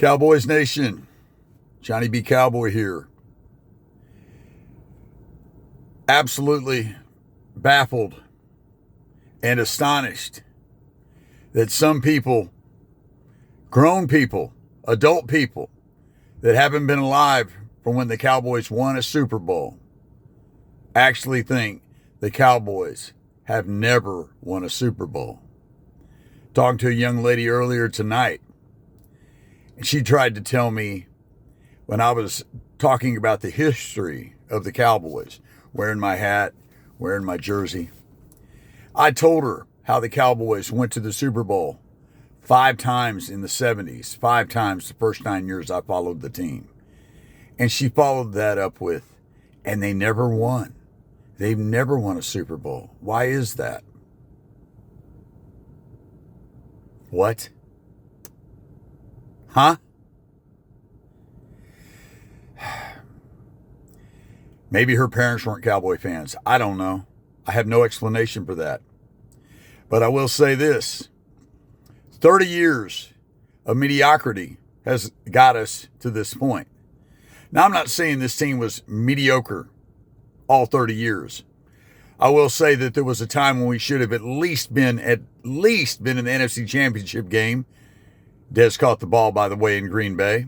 Cowboys Nation, Johnny B. Cowboy here. Absolutely baffled and astonished that some people, grown people, adult people that haven't been alive from when the Cowboys won a Super Bowl, actually think the Cowboys have never won a Super Bowl. Talking to a young lady earlier tonight, and she tried to tell me when I was talking about the history of the Cowboys, wearing my hat, wearing my jersey, I told her how the Cowboys went to the Super Bowl 5 times in the 70s, 5 times the first 9 years I followed the team. And she followed that up with, and they never won. They've never won a Super Bowl. Why is that? What? Huh? Maybe her parents weren't Cowboy fans. I don't know. I have no explanation for that. But I will say this. 30 years of mediocrity has got us to this point. Now, I'm not saying this team was mediocre all 30 years. I will say that there was a time when we should have at least been in the NFC Championship game. Des caught the ball, by the way, in Green Bay.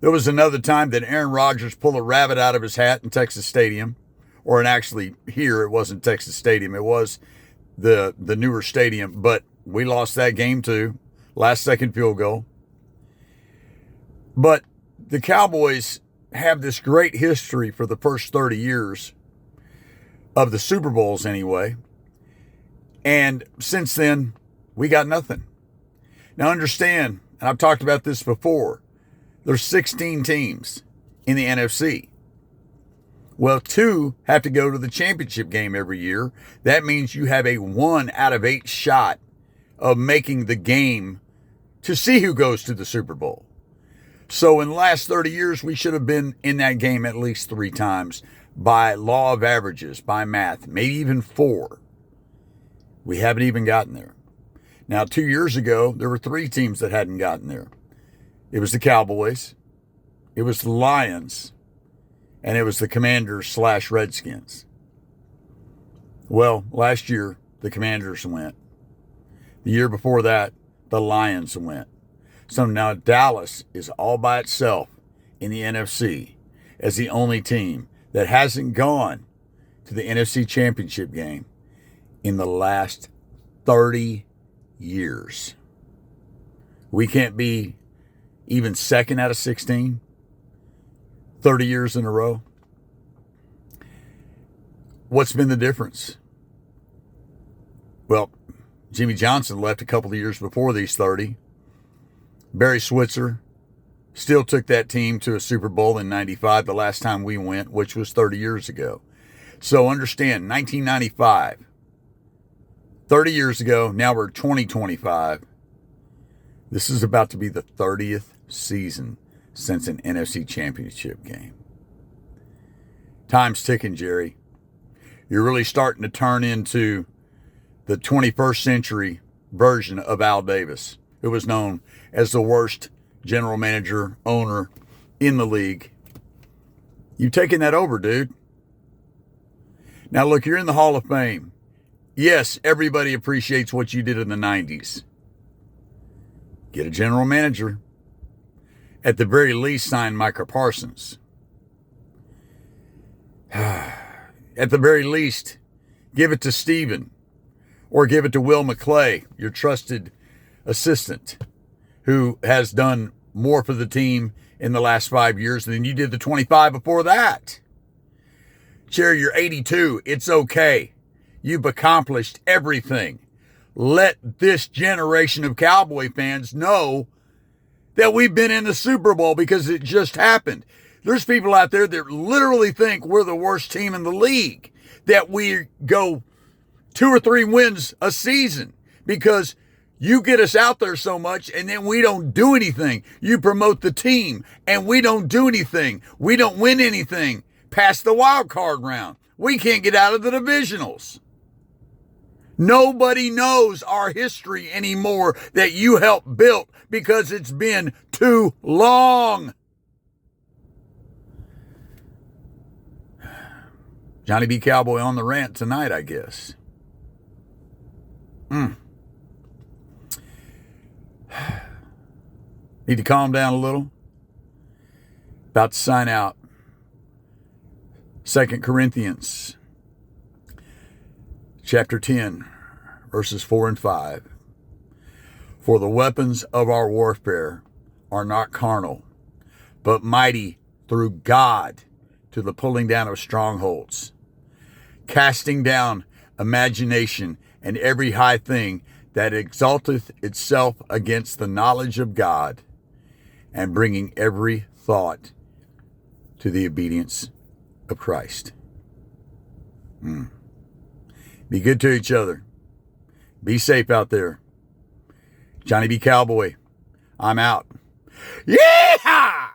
There was another time that Aaron Rodgers pulled a rabbit out of his hat in Texas Stadium. Actually, here, it wasn't Texas Stadium. It was the newer stadium. But we lost that game, too. Last-second field goal. But the Cowboys have this great history for the first 30 years of the Super Bowls, anyway. And since then, we got nothing. Now understand, and I've talked about this before, there's 16 teams in the NFC. Well, 2 have to go to the championship game every year. That means you have a 1 out of 8 shot of making the game to see who goes to the Super Bowl. So in the last 30 years, we should have been in that game at least 3 times by law of averages, by math, maybe even 4. We haven't even gotten there. Now, 2 years ago, there were 3 teams that hadn't gotten there. It was the Cowboys, it was the Lions, and it was the Commanders/Redskins. Well, last year, the Commanders went. The year before that, the Lions went. So now Dallas is all by itself in the NFC as the only team that hasn't gone to the NFC Championship game in the last 30 years. We can't be even second out of 16, 30 years in a row. What's been the difference? Well, Jimmy Johnson left a couple of years before these 30. Barry Switzer still took that team to a Super Bowl in 95, the last time we went, which was 30 years ago. So understand, 1995, 30 years ago, now we're 2025. This is about to be the 30th season since an NFC Championship game. Time's ticking, Jerry. You're really starting to turn into the 21st century version of Al Davis, who was known as the worst general manager, owner in the league. You've taken that over, dude. Now, look, you're in the Hall of Fame. Yes, everybody appreciates what you did in the 90s. Get a general manager. At the very least, sign Micah Parsons. At the very least, give it to Steven. Or give it to Will McClay, your trusted assistant, who has done more for the team in the last 5 years than you did the 25 before that. Jerry, you're 82. It's okay. You've accomplished everything. Let this generation of Cowboy fans know that we've been in the Super Bowl because it just happened. There's people out there that literally think we're the worst team in the league, that we go 2 or 3 wins a season because you get us out there so much and then we don't do anything. You promote the team and we don't do anything. We don't win anything past the wild card round. We can't get out of the divisionals. Nobody knows our history anymore that you helped build because it's been too long. Johnny B. Cowboy on the rant tonight, I guess. Need to calm down a little. About to sign out. 2 Corinthians chapter 10, verses 4 and 5. For the weapons of our warfare are not carnal, but mighty through God to the pulling down of strongholds, casting down imagination and every high thing that exalteth itself against the knowledge of God, and bringing every thought to the obedience of Christ. Be good to each other. Be safe out there. Johnny B. Cowboy, I'm out. Yeah!